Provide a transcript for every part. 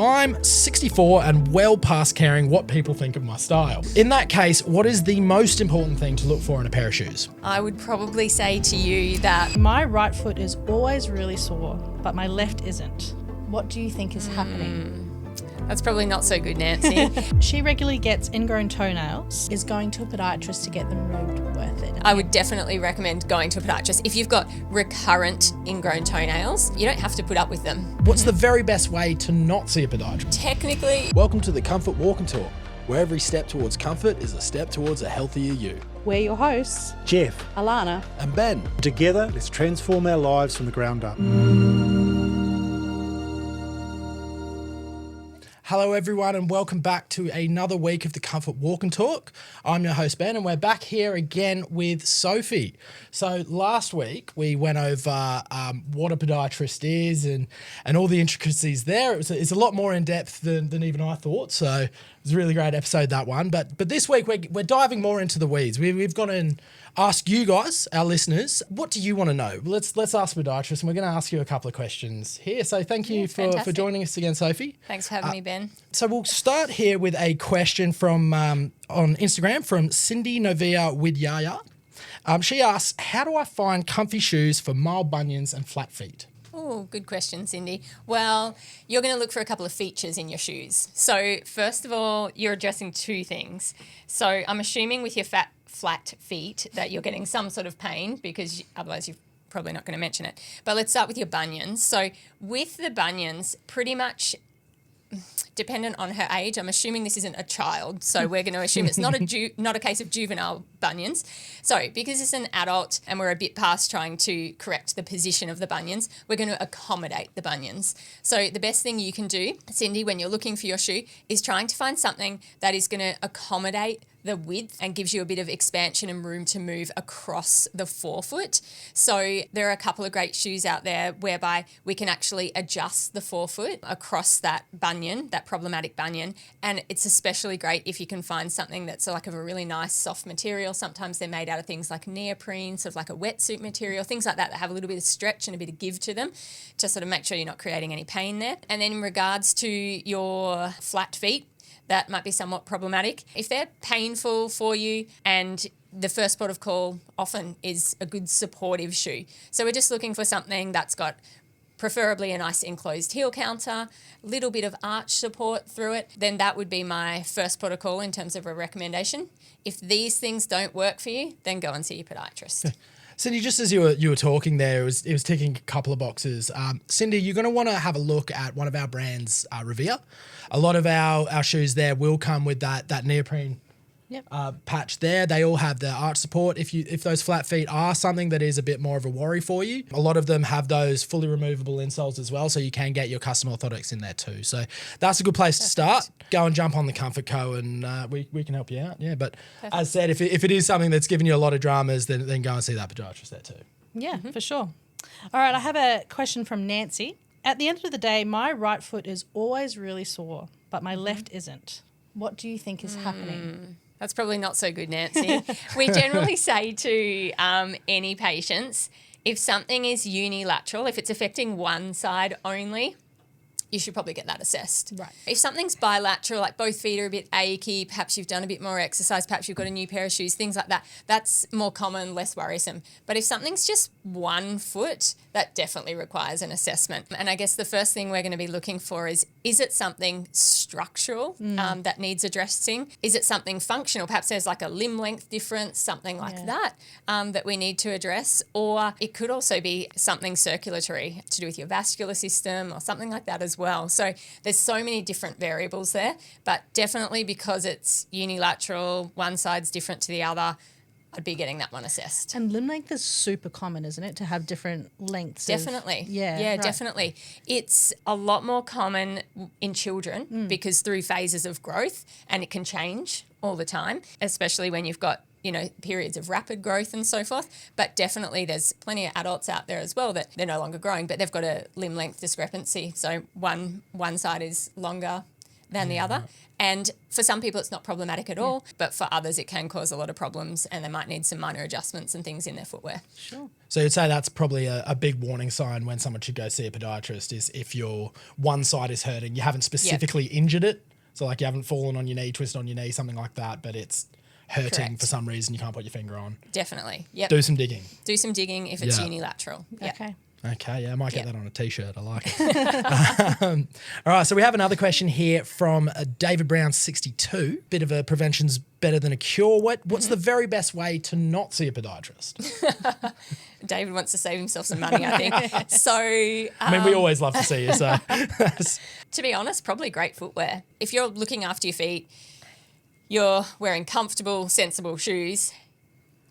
I'm 64 and well past caring what people think of my style. In that case, what is the most important thing to look for in a pair of shoes? I would probably say to you that My right foot is always really sore, but my left isn't. What do you think is happening? that's probably not so good, Nancy. She regularly gets ingrown toenails. Is going to a podiatrist to get them removed worth it? I would definitely recommend going to a podiatrist. If you've got recurrent ingrown toenails, you don't have to put up with them. What's the very best way to not see a podiatrist? Technically, Welcome to the Comfort Walk and Talk, where every step towards comfort is a step towards a healthier you. We're your hosts, Jeff, Allanah. And Ben. together, let's transform our lives from the ground up. Hello everyone and welcome back to another week of the Comfort Walk and Talk. I'm your host Ben and we're back here again with Sophie. So last week we went over what a podiatrist is and all the intricacies there. It's a lot more in depth than even I thought, so it was a really great episode, that one. But this week we're diving more into the weeds. We've gone and ask you guys, our listeners, what do you want to know? Let's ask a podiatrist, and we're going to ask you a couple of questions here. So thank you for joining us again, Sophie. thanks for having me, Ben. So we'll start here with a question from on Instagram from Cindy Novia Widyaya. She asks, how do I find comfy shoes for mild bunions and flat feet? Oh, good question, Cindy. Well, you're going to look for a couple of features in your shoes. So first of all, you're addressing two things. So I'm assuming with your flat feet that you're getting some sort of pain, because otherwise you're probably not going to mention it. But let's start with your bunions. So with the bunions, pretty much dependent on her age, I'm assuming this isn't a child, so we're going to assume it's not a case of juvenile bunions. So because it's an adult and we're a bit past trying to correct the position of the bunions, we're going to accommodate the bunions. So the best thing you can do, Cindy, when you're looking for your shoe is trying to find something that is going to accommodate the width and gives you a bit of expansion and room to move across the forefoot. So there are a couple of great shoes out there whereby we can actually adjust the forefoot across that bunion, that problematic bunion. And it's especially great if you can find something that's like of a really nice soft material. Sometimes they're made out of things like neoprene, sort of like a wetsuit material, things like that have a little bit of stretch and a bit of give to them to sort of make sure you're not creating any pain there. And then in regards to your flat feet, that might be somewhat problematic. If they're painful for you, and the first port of call often is a good supportive shoe. So we're just looking for something that's got preferably a nice enclosed heel counter, little bit of arch support through it, then that would be my first port of call in terms of a recommendation. If these things don't work for you, then go and see your podiatrist. Cindy, just as you were talking there, it was ticking a couple of boxes. Cindy, you're going to want to have a look at one of our brands, Revere. A lot of our shoes there will come with that neoprene patch there. They all have the arch support. If those flat feet are something that is a bit more of a worry for you, a lot of them have those fully removable insoles as well, so you can get your custom orthotics in there too. So that's a good place to start. Go and jump on the Comfort Co and we can help you out. Yeah, but as said, if it is something that's giving you a lot of dramas, then go and see that podiatrist there too. Yeah, for sure. All right, I have a question from Nancy. At the end of the day, my right foot is always really sore, but my left isn't. What do you think is happening? That's probably not so good, Nancy. We generally say to any patients, if something is unilateral, if it's affecting one side only, you should probably get that assessed. Right. If something's bilateral, like both feet are a bit achy, perhaps you've done a bit more exercise, perhaps you've got a new pair of shoes, things like that, that's more common, less worrisome. But if something's just one foot, that definitely requires an assessment. And I guess the first thing we're going to be looking for is it something structural that needs addressing? Is it something functional? Perhaps there's like a limb length difference, something like that we need to address. Or it could also be something circulatory to do with your vascular system or something like that as well. So there's so many different variables there, but definitely because it's unilateral, one side's different to the other, I'd be getting that one assessed. And limb length is super common, isn't it, to have different lengths? Definitely. Yeah, right. Definitely. It's a lot more common in children because through phases of growth, and it can change all the time, especially when you've got periods of rapid growth and so forth. But definitely there's plenty of adults out there as well that they're no longer growing, but they've got a limb length discrepancy. So one side is longer than the other. And for some people, it's not problematic at all, but for others, it can cause a lot of problems and they might need some minor adjustments and things in their footwear. Sure. So you'd say that's probably a big warning sign when someone should go see a podiatrist is if your one side is hurting, you haven't specifically injured it. So like you haven't fallen on your knee, twisted on your knee, something like that, but it's hurting Correct. for some reason you can't put your finger on. Definitely. Yep. Do some digging. Do some digging if it's Yeah. unilateral. Yep. Okay. Okay, yeah, I might get Yep. that on a T-shirt. I like it. All right, so we have another question here from David Brown, 62. Bit of a prevention's better than a cure. What's the very best way to not see a podiatrist? David wants to save himself some money, I think. So, I mean, we always love to see you, so. to be honest, probably great footwear. If you're looking after your feet, you're wearing comfortable, sensible shoes,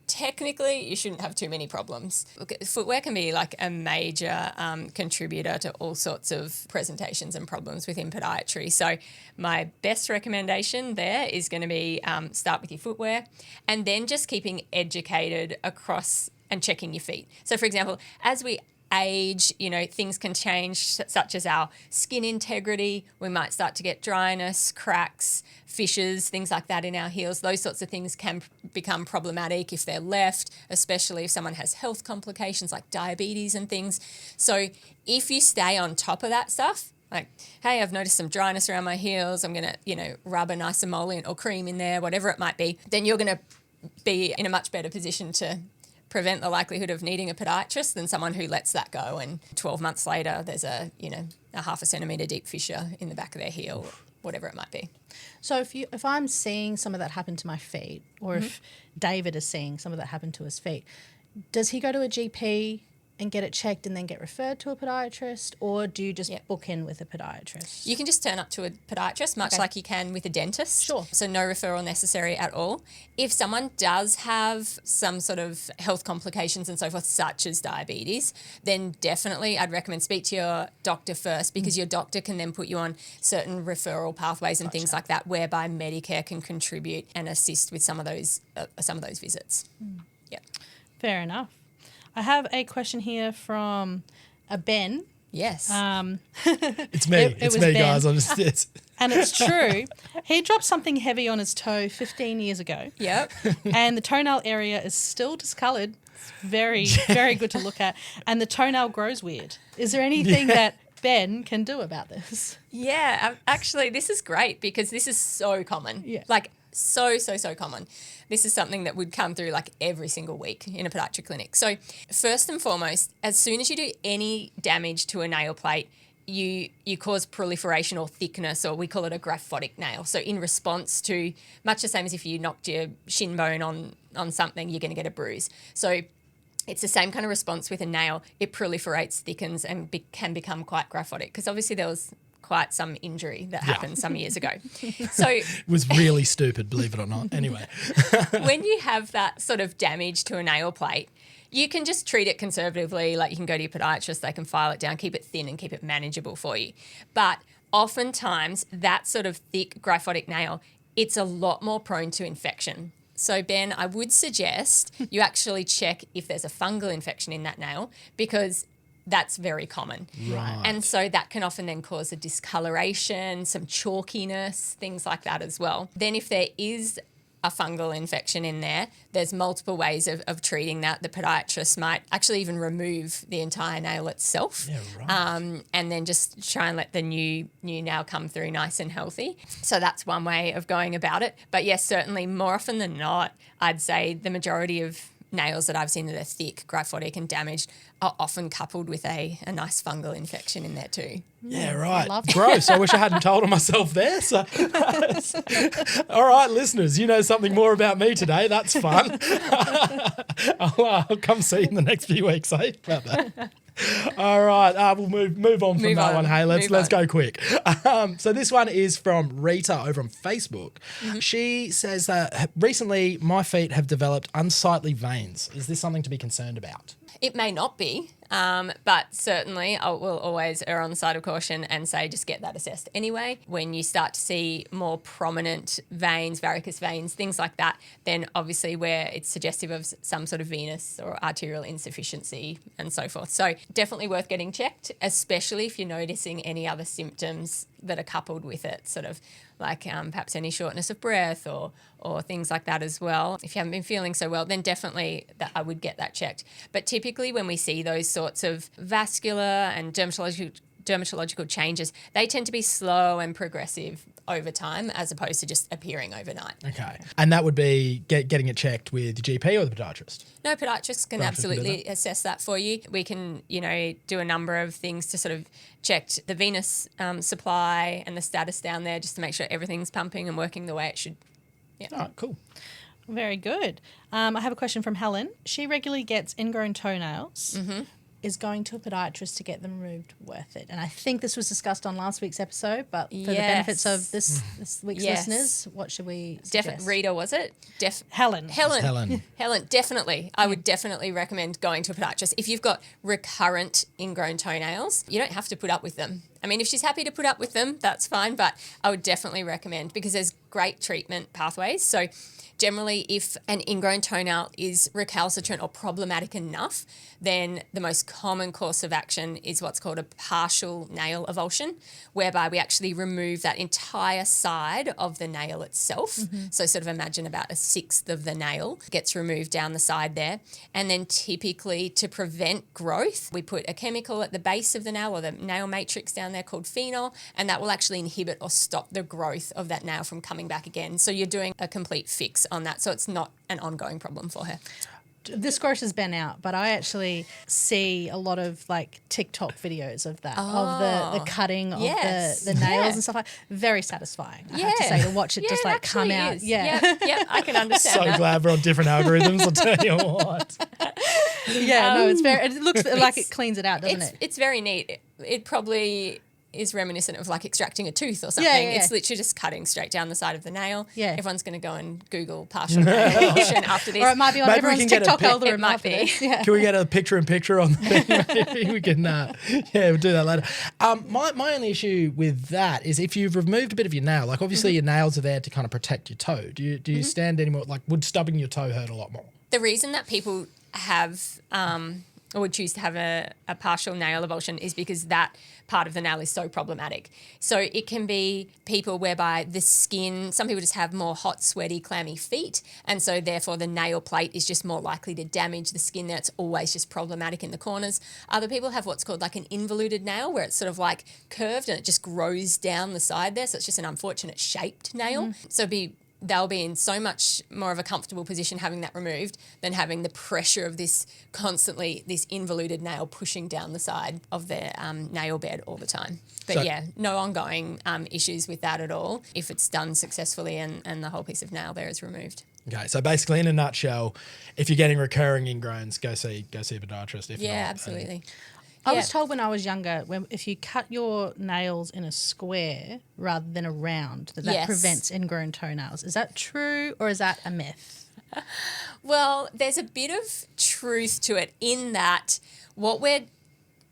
technically you shouldn't have too many problems. Look, footwear can be like a major contributor to all sorts of presentations and problems within podiatry. So my best recommendation there is going to be start with your footwear and then just keeping educated across and checking your feet. So for example, as we age, things can change, such as our skin integrity. We might start to get dryness, cracks, fissures, things like that in our heels. Those sorts of things can become problematic if they're left, especially if someone has health complications like diabetes and things. So if you stay on top of that stuff, like, hey, I've noticed some dryness around my heels, I'm going to, rub a nice emollient or cream in there, whatever it might be, then you're going to be in a much better position to prevent the likelihood of needing a podiatrist than someone who lets that go and 12 months later there's a half a centimetre deep fissure in the back of their heel, whatever it might be. So if I'm seeing some of that happen to my feet, or if David is seeing some of that happen to his feet, does he go to a GP and get it checked and then get referred to a podiatrist, or do you just book in with a podiatrist? You can just turn up to a podiatrist, much like you can with a dentist. Sure. So no referral necessary at all. If someone does have some sort of health complications and so forth, such as diabetes, then definitely I'd recommend speak to your doctor first, because your doctor can then put you on certain referral pathways and things like that, whereby Medicare can contribute and assist with some of those visits. Yeah. Fair enough. I have a question here from Ben. Yes. It's me. It It's was me, Ben. guys. And it's true. He dropped something heavy on his toe 15 years ago. Yep. And the toenail area is still discoloured. It's very, very good to look at. And the toenail grows weird. Is there anything that Ben can do about this? Yeah, actually, this is great because this is so common. Yeah. Like, so common. This is something that would come through like every single week in a podiatry clinic. So first and foremost, as soon as you do any damage to a nail plate, you cause proliferation or thickness, or we call it a graphotic nail. So in response to, much the same as if you knocked your shin bone on something, you're going to get a bruise. So it's the same kind of response with a nail. It proliferates, thickens, and can become quite graphotic, because obviously there was quite some injury that happened some years ago. So It was really stupid, believe it or not. Anyway. when you have that sort of damage to a nail plate, you can just treat it conservatively. Like, you can go to your podiatrist, they can file it down, keep it thin and keep it manageable for you. But oftentimes that sort of thick graphotic nail, it's a lot more prone to infection. So Ben, I would suggest you actually check if there's a fungal infection in that nail, because that's very common. Right. And so that can often then cause a discoloration, some chalkiness, things like that as well. Then if there is a fungal infection in there, there's multiple ways of treating that. The podiatrist might actually even remove the entire nail itself. Yeah, right. And then just try and let the new nail come through nice and healthy. So that's one way of going about it. But yes, certainly more often than not, I'd say the majority of nails that I've seen that are thick, graphotic and damaged are often coupled with a nice fungal infection in there too. Yeah, right. love Gross. I wish I hadn't told on myself there. So, all right, listeners, you know something more about me today. That's fun. I'll come see you in the next few weeks, eh? About that. All right, we'll move on from Move that on. one. Hey, let's Move on. go quick. So this one is from Rita over on Facebook. She says that recently my feet have developed unsightly veins. Is this something to be concerned about? It may not be, but certainly I will always err on the side of caution and say just get that assessed anyway. When you start to see more prominent veins, varicose veins, things like that, then obviously where it's suggestive of some sort of venous or arterial insufficiency and so forth. So definitely worth getting checked, especially if you're noticing any other symptoms that are coupled with it, sort of like perhaps any shortness of breath or things like that as well. If you haven't been feeling so well, then definitely that I would get that checked. But typically when we see those sorts of vascular and dermatological changes, they tend to be slow and progressive over time as opposed to just appearing overnight. Okay. And that would be getting it checked with your GP or the podiatrist? No, podiatrists can absolutely assess that for you. We can, do a number of things to sort of check the venous supply and the status down there just to make sure everything's pumping and working the way it should. Yeah. All right, cool. Very good. I have a question from Helen. She regularly gets ingrown toenails. Mm-hmm. Is going to a podiatrist to get them removed worth it? And I think this was discussed on last week's episode, but for the benefits of this week's listeners, what should we suggest? Rita, was it? Helen. Helen, definitely. I would definitely recommend going to a podiatrist. If you've got recurrent ingrown toenails, you don't have to put up with them. I mean, if she's happy to put up with them, that's fine, but I would definitely recommend because there's great treatment pathways. So generally, if an ingrown toenail is recalcitrant or problematic enough, then the most common course of action is what's called a partial nail avulsion, whereby we actually remove that entire side of the nail itself. Mm-hmm. So sort of imagine about a sixth of the nail gets removed down the side there. And then typically to prevent growth, we put a chemical at the base of the nail or the nail matrix down there called phenol, and that will actually inhibit or stop the growth of that nail from coming back again. So you're doing a complete fix on that. So it's not an ongoing problem for her. This grosses Ben out, but I actually see a lot of like TikTok videos of that, of the cutting of the nails and stuff like that. Very satisfying, I have to say, to watch it just like come out. Is. Yeah, I can understand so that. glad we're on different algorithms, I'll tell you what. It's very, it looks like it cleans it out, doesn't it? It's very neat. It probably is reminiscent of like extracting a tooth or something. Yeah. It's literally just cutting straight down the side of the nail. Yeah. Everyone's going to go and Google partial nail avulsion after this. Or it might be on everyone's TikTok algorithm. It might be. Yeah. Can we get a picture-in-picture on the thing? Maybe we can, we'll do that later. My only issue with that is if you've removed a bit of your nail, like obviously your nails are there to kind of protect your toe. Do you stand anymore? Like would stubbing your toe hurt a lot more? The reason that people have or would choose to have a partial nail avulsion is because that part of the nail is so problematic. So it can be people whereby the skin, some people just have more hot, sweaty, clammy feet, and so therefore the nail plate is just more likely to damage the skin there. It's always just problematic in the corners. Other people have what's called like an involuted nail, where it's sort of like curved and it just grows down the side there, so it's just an unfortunate shaped nail. So they'll be in so much more of a comfortable position having that removed than having the pressure of this involuted nail pushing down the side of their nail bed all the time. But no ongoing issues with that at all if it's done successfully and the whole piece of nail there is removed. Okay, so basically in a nutshell, if you're getting recurring ingrowns, go see a podiatrist. If not, absolutely. I was told when I was younger, if you cut your nails in a square rather than a round, that prevents ingrown toenails. Is that true or is that a myth? Well, there's a bit of truth to it in that what we're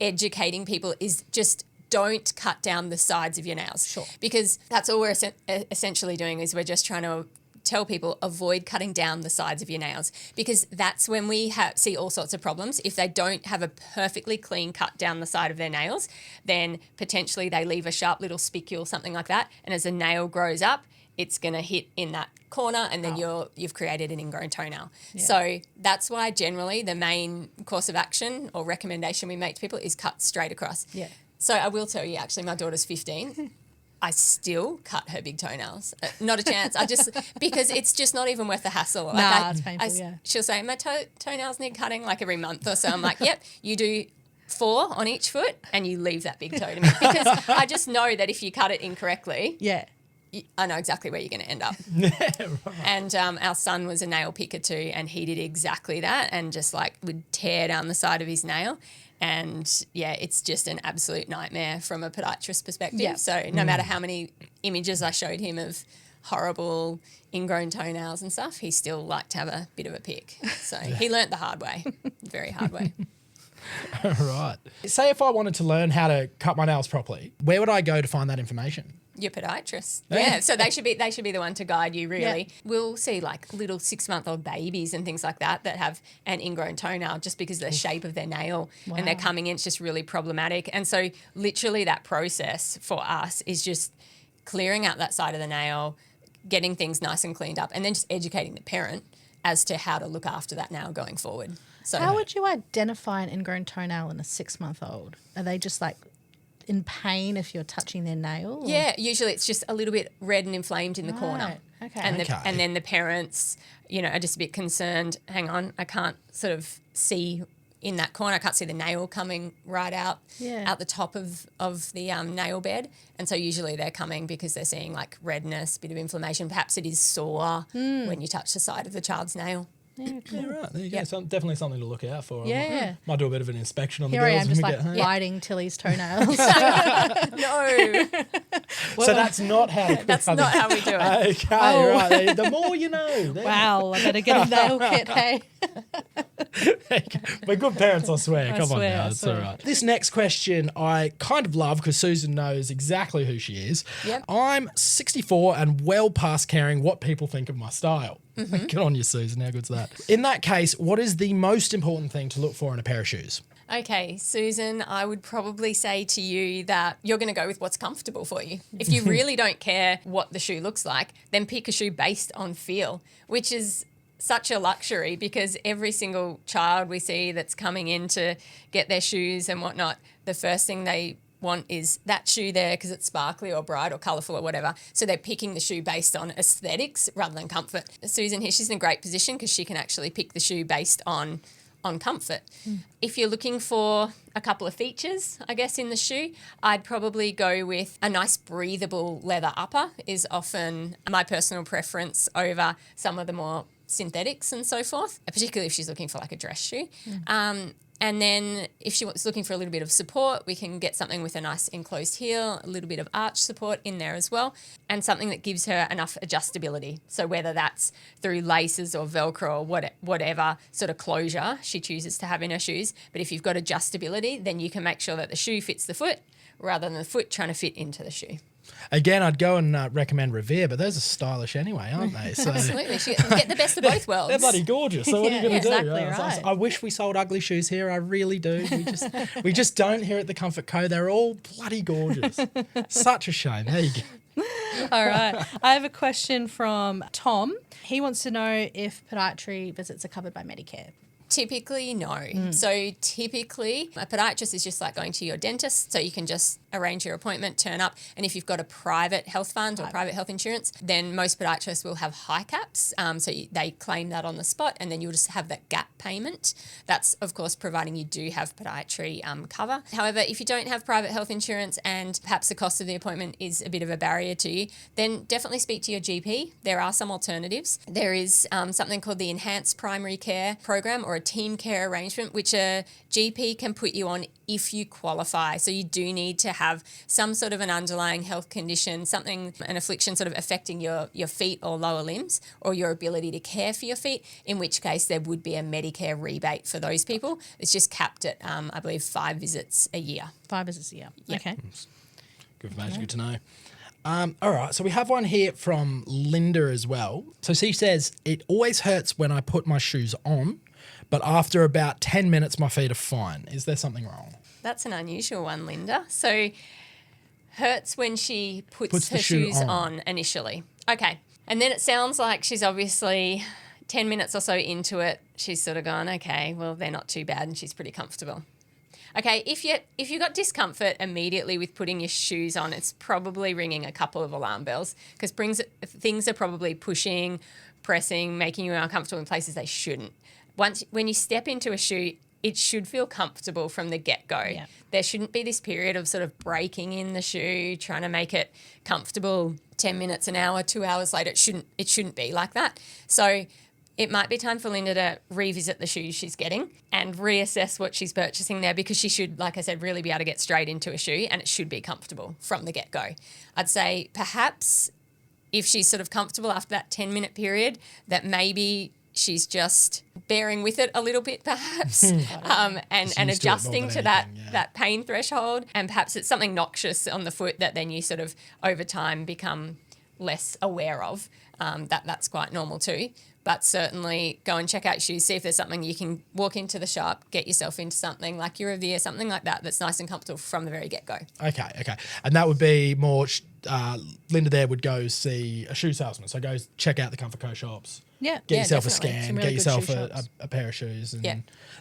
educating people is just don't cut down the sides of your nails. Sure. Because that's all we're essentially doing is we're just trying to tell people avoid cutting down the sides of your nails, because that's when we see all sorts of problems. If they don't have a perfectly clean cut down the side of their nails, then potentially they leave a sharp little spicule, something like that, and as the nail grows up, it's going to hit in that corner and then you've created an ingrown toenail. Yeah. So that's why generally the main course of action or recommendation we make to people is cut straight across. Yeah. So I will tell you, actually, my daughter's 15. I still cut her big toenails. Not a chance. Because it's just not even worth the hassle. It's painful, She'll say, my toenails need cutting like every month or so. I'm like, yep, you do 4 on each foot and you leave that big toe to me. Because I just know that if you cut it incorrectly, I know exactly where you're going to end up. Right. And our son was a nail picker too, and he did exactly that and just like would tear down the side of his nail. And it's just an absolute nightmare from a podiatrist perspective. Yeah. So no matter how many images I showed him of horrible ingrown toenails and stuff, he still liked to have a bit of a pick. So he learnt the hard way, very hard way. All right. Say if I wanted to learn how to cut my nails properly, where would I go to find that information? Your podiatrist. Yeah, so they should be the one to guide you, really. Yeah. We'll see like little 6-month-old babies and things like that have an ingrown toenail just because of the shape of their nail and they're coming in. It's just really problematic. And so literally that process for us is just clearing out that side of the nail, getting things nice and cleaned up, and then just educating the parent as to how to look after that nail going forward. So How would you identify an ingrown toenail in a 6-month-old? Are they just like in pain if you're touching their nail? Or? Yeah, usually it's just a little bit red and inflamed in the corner. Okay. And then the parents, are just a bit concerned. Hang on, I can't sort of see in that corner. I can't see the nail coming right out the top of the nail bed. And so usually they're coming because they're seeing like redness, bit of inflammation. Perhaps it is sore when you touch the side of the child's nail. Yeah, cool. Yeah, right. There you go. Definitely something to look out for. Yeah. Might do a bit of an inspection on Here the I girls am when just we like get home. biting Tilly's toenails. No, So that's not how. that's not how we do it. Okay, Oh. right. The more you know. There. Wow, I better get a nail kit, hey? We're good parents, I swear. I Come on swear, now, I it's swear. all right. This next question I kind of love because Susan knows exactly who she is. Yep. I'm 64 and well past caring what people think of my style. Good on you, Susan. How good's that? In that case, what is the most important thing to look for in a pair of shoes? Okay, Susan, I would probably say to you that you're going to go with what's comfortable for you. If you really don't care what the shoe looks like, then pick a shoe based on feel, which is such a luxury because every single child we see that's coming in to get their shoes and whatnot, the first thing they want is that shoe there because it's sparkly or bright or colourful or whatever. So they're picking the shoe based on aesthetics rather than comfort. Susan here, she's in a great position because she can actually pick the shoe based on comfort. If you're looking for a couple of features, I guess, in the shoe, I'd probably go with a nice breathable leather upper is often my personal preference over some of the more synthetics and so forth, particularly if she's looking for like a dress shoe. And then if she was looking for a little bit of support, we can get something with a nice enclosed heel, a little bit of arch support in there as well, and something that gives her enough adjustability. So whether that's through laces or Velcro or whatever sort of closure she chooses to have in her shoes, but if you've got adjustability, then you can make sure that the shoe fits the foot rather than the foot trying to fit into the shoe. Again, I'd go and recommend Revere, but those are stylish anyway, aren't they? So Absolutely. She get the best of both worlds. they're bloody gorgeous. So what are you going to do? exactly So right. I wish we sold ugly shoes here. I really do. We just don't here at the Comfort Co. They're all bloody gorgeous. Such a shame. There you go. All right. I have a question from Tom. He wants to know if podiatry visits are covered by Medicare. Typically, no. So typically, a podiatrist is just like going to your dentist. So you can just arrange your appointment, turn up. And if you've got a private health fund or private health insurance, then most podiatrists will have high caps. They claim that on the spot and then you'll just have that gap payment. That's, of course, providing you do have podiatry cover. However, if you don't have private health insurance and perhaps the cost of the appointment is a bit of a barrier to you, then definitely speak to your GP. There are some alternatives. There is something called the Enhanced Primary Care Program or a team care arrangement, which a GP can put you on if you qualify. So you do need to have some sort of an underlying health condition, an affliction sort of affecting your feet or lower limbs or your ability to care for your feet, in which case there would be a Medicare rebate for those people. It's just capped at, I believe, 5 visits a year. 5 visits a year. Yep. Okay. Good information, good to know. All right, so we have one here from Linda as well. So she says, it always hurts when I put my shoes on, but after about 10 minutes, my feet are fine. Is there something wrong? That's an unusual one, Linda. So hurts when she puts the her shoe shoes on. on initially. Okay. And then it sounds like she's obviously 10 minutes or so into it. She's sort of gone, okay, well, they're not too bad and she's pretty comfortable. Okay, if you got discomfort immediately with putting your shoes on, it's probably ringing a couple of alarm bells because things are probably pushing, pressing, making you uncomfortable in places they shouldn't. When you step into a shoe, it should feel comfortable from the get-go. Yeah. There shouldn't be this period of sort of breaking in the shoe, trying to make it comfortable 10 minutes, an hour, 2 hours later. It shouldn't be like that. So it might be time for Linda to revisit the shoes she's getting and reassess what she's purchasing there because she should, like I said, really be able to get straight into a shoe and it should be comfortable from the get-go. I'd say perhaps if she's sort of comfortable after that 10-minute period, that maybe she's just bearing with it a little bit, perhaps, and used to it more adjusting than to that anything, yeah. that pain threshold. And perhaps it's something noxious on the foot that then you sort of over time become less aware of. That's quite normal too. But certainly go and check out shoes, see if there's something you can walk into the shop, get yourself into something like your Revere, something like that that's nice and comfortable from the very get-go. Okay. And that would be more, Linda there would go see a shoe salesman. So go check out the Comfort Co shops. Yeah. Get Yeah, yourself a definitely. scan, Some get really good yourself shoe shops. a pair of shoes, and Yeah.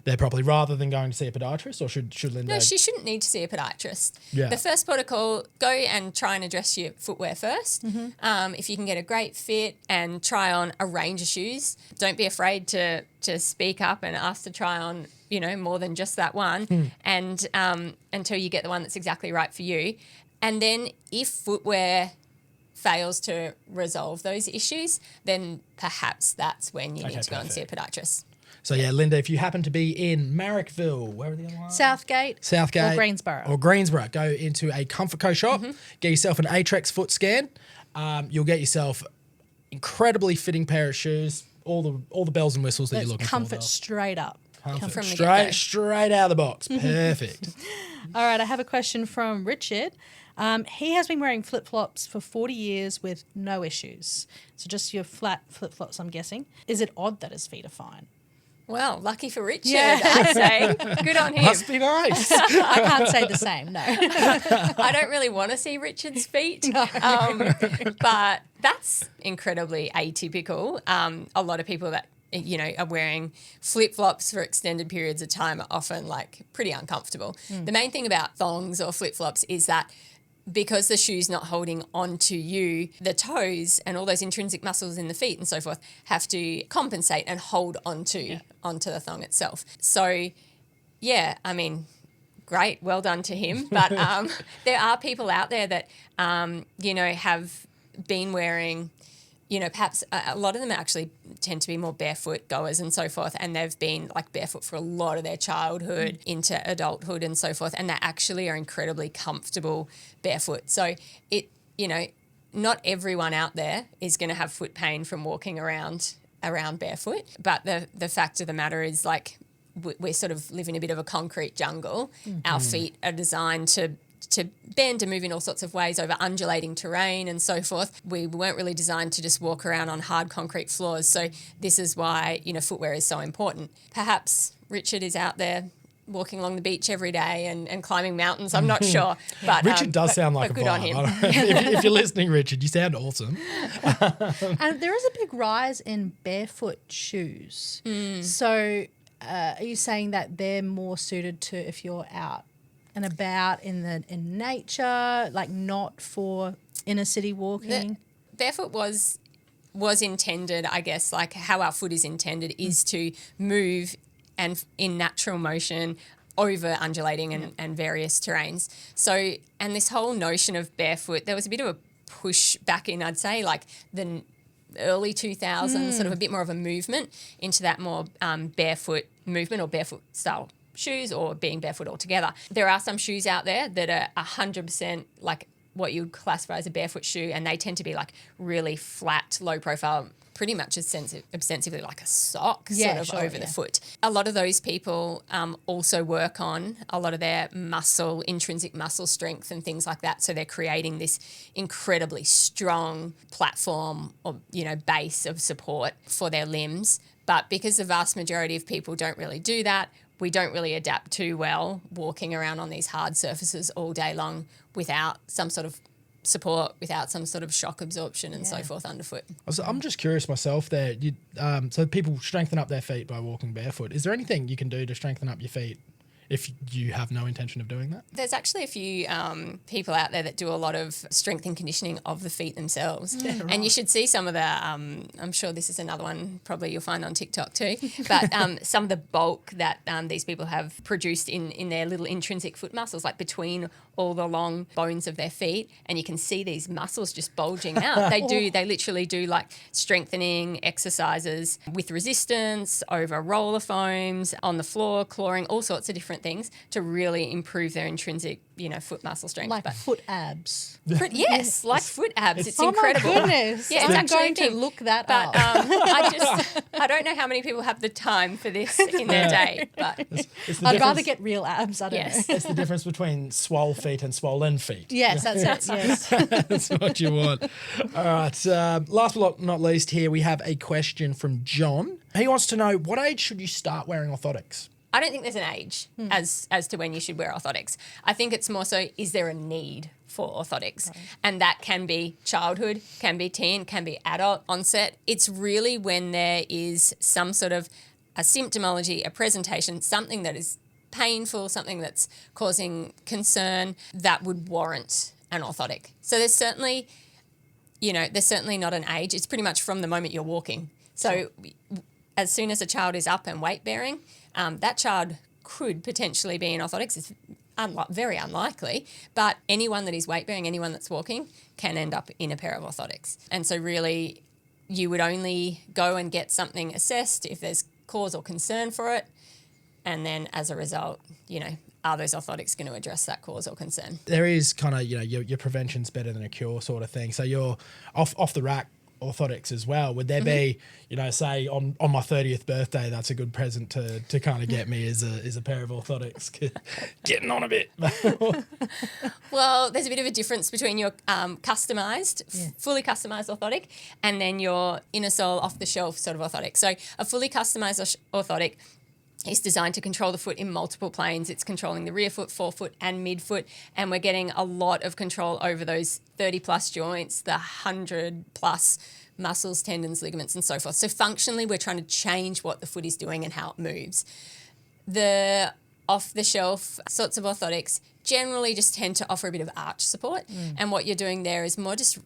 they're probably, rather than going to see a podiatrist, or should Linda? No, she shouldn't need to see a podiatrist. Yeah. The first protocol, go and try and address your footwear first. If you can get a great fit and try on a range of shoes, don't be afraid to speak up and ask to try on, more than just that one, and until you get the one that's exactly right for you. And then if footwear fails to resolve those issues, then perhaps that's when you need to go and see a podiatrist. So yeah, Linda, if you happen to be in Marrickville, where are the other ones? Southgate. Southgate. Or Greensboro. Go into a Comfort Co shop, get yourself an Atrex foot scan. You'll get yourself incredibly fitting pair of shoes, all the bells and whistles that you're looking Comfort for. straight up. Comfort. From the get-go. Straight out of the box. Perfect. All right, I have a question from Richard. He has been wearing flip-flops for 40 years with no issues. So just your flat flip-flops, I'm guessing. Is it odd that his feet are fine? Well, lucky for Richard, Yeah. I'd say. Good on him. Must be nice. I can't say the same, no. I don't really want to see Richard's feet, but that's incredibly atypical. A lot of people that are wearing flip-flops for extended periods of time are often pretty uncomfortable. The main thing about thongs or flip-flops is that because the shoe's not holding onto you, the toes and all those intrinsic muscles in the feet and so forth have to compensate and hold onto the thong itself. So, yeah, I mean, great, well done to him. But there are people out there that, have been wearing, perhaps a lot of them actually tend to be more barefoot goers and so forth, and they've been barefoot for a lot of their childhood into adulthood and so forth, and they actually are incredibly comfortable barefoot. So not everyone out there is going to have foot pain from walking around barefoot, but the fact of the matter is we sort of live in a bit of a concrete jungle. Our feet are designed to bend and move in all sorts of ways over undulating terrain and so forth. We weren't really designed to just walk around on hard concrete floors. So this is why, footwear is so important. Perhaps Richard is out there walking along the beach every day and climbing mountains. I'm not sure. But Richard does sound like a good vibe. on him. If you're listening, Richard, you sound awesome. And there is a big rise in barefoot shoes. So are you saying that they're more suited to if you're out and about in nature, not for inner city walking? Barefoot was intended, I guess, how our foot is intended is to move and in natural motion over undulating and various terrains. So, and this whole notion of barefoot, there was a bit of a push back in, I'd say, the early 2000s, sort of a bit more of a movement into that more barefoot movement or barefoot style shoes or being barefoot altogether. There are some shoes out there that are 100% what you would classify as a barefoot shoe, and they tend to be really flat, low profile, pretty much ostensibly like a sock over the foot. A lot of those people also work on a lot of their intrinsic muscle strength and things like that. So they're creating this incredibly strong platform or, base of support for their limbs. But because the vast majority of people don't really do that, we don't really adapt too well walking around on these hard surfaces all day long without some sort of support, without some sort of shock absorption and so forth underfoot. I'm just curious myself there. So people strengthen up their feet by walking barefoot. Is there anything you can do to strengthen up your feet if you have no intention of doing that? There's actually a few people out there that do a lot of strength and conditioning of the feet themselves. Yeah, right. And you should see some of the, I'm sure this is another one probably you'll find on TikTok too, but some of the bulk that these people have produced in their little intrinsic foot muscles, between all the long bones of their feet, and you can see these muscles just bulging out. They literally do strengthening exercises with resistance over roller foams, on the floor, clawing, all sorts of different different things to really improve their intrinsic, foot muscle strength. Like foot abs. Yes, like foot abs. It's Oh incredible. my goodness. Yeah, it's I'm actually going a to thing. look that But up. I don't know how many people have the time for this in their day. But It's the I'd rather difference- get real abs. I don't yes, know. It's the difference between swole feet and swollen feet. Yes, that's it. Yes. That's what you want. All right. Last but not least, here we have a question from John. He wants to know, what age should you start wearing orthotics? I don't think there's an age as to when you should wear orthotics. I think it's more so, is there a need for orthotics? Right. And that can be childhood, can be teen, can be adult onset. It's really when there is some sort of a symptomology, a presentation, something that is painful, something that's causing concern that would warrant an orthotic. So there's certainly not an age. It's pretty much from the moment you're walking. So as soon as a child is up and weight bearing, that child could potentially be in orthotics. It's very unlikely, but anyone that is weight bearing, anyone that's walking, can end up in a pair of orthotics. And so really, you would only go and get something assessed if there's cause or concern for it, and then as a result, are those orthotics going to address that cause or concern? There is kind of, your prevention's better than a cure sort of thing. So you're off the rack orthotics as well. Would there be, say on my 30th birthday, that's a good present to kind of get me is a pair of orthotics. Getting on a bit. Well, there's a bit of a difference between your fully customized orthotic, and then your inner sole off the shelf sort of orthotic. So a fully customized orthotic is designed to control the foot in multiple planes. It's controlling the rear foot, forefoot, and midfoot, and we're getting a lot of control over those 30+ joints, the 100+ muscles, tendons, ligaments, and so forth. So functionally, we're trying to change what the foot is doing and how it moves. The off-the-shelf sorts of orthotics generally just tend to offer a bit of arch support, and what you're doing there is more just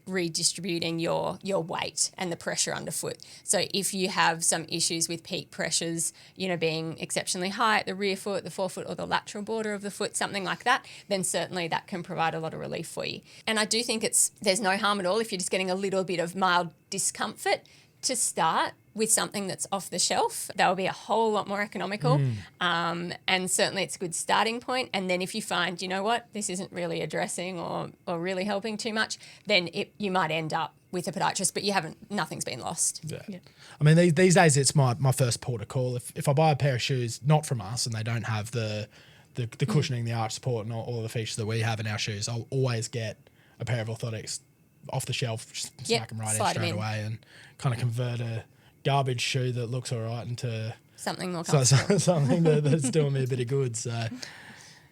redistributing your weight and the pressure underfoot. So if you have some issues with peak pressures, being exceptionally high at the rear foot, the forefoot, or the lateral border of the foot, something like that, then certainly that can provide a lot of relief for you. And I do think there's no harm at all if you're just getting a little bit of mild discomfort to start with something that's off the shelf. That will be a whole lot more economical. And certainly it's a good starting point. And then if you find, this isn't really addressing or really helping too much, then you might end up with a podiatrist, but nothing's been lost. Yeah. I mean, these days it's my first port of call. If I buy a pair of shoes, not from us, and they don't have the cushioning, the arch support, and all the features that we have in our shoes, I'll always get a pair of orthotics off the shelf, just smack them right in straight away, and kind of convert a garbage shoe that looks all right into something more comfortable. Something that's doing me a bit of good. So,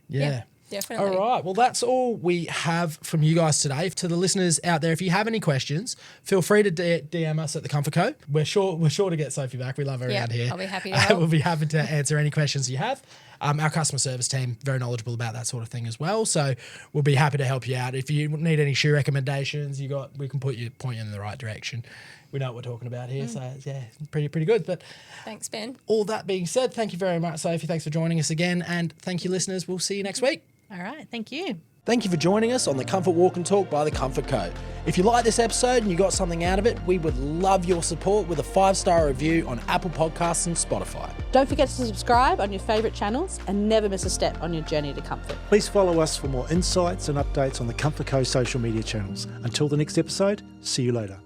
yeah. Definitely. All right. Well, that's all we have from you guys today. To the listeners out there, if you have any questions, feel free to DM us at the Comfort Co. We're sure to get Sophie back. We love her around here. I'll be happy to help. We'll be happy to answer any questions you have. Our customer service team, very knowledgeable about that sort of thing as well. So we'll be happy to help you out. If you need any shoe recommendations, we can point you in the right direction. We know what we're talking about here. So yeah, pretty good. But thanks, Ben. All that being said, thank you very much, Sophie. Thanks for joining us again. And thank you, listeners. We'll see you next week. All right. Thank you. Thank you for joining us on the Comfort Walk and Talk by the Comfort Co. If you like this episode and you got something out of it, we would love your support with a 5-star review on Apple Podcasts and Spotify. Don't forget to subscribe on your favourite channels and never miss a step on your journey to comfort. Please follow us for more insights and updates on the Comfort Co social media channels. Until the next episode, see you later.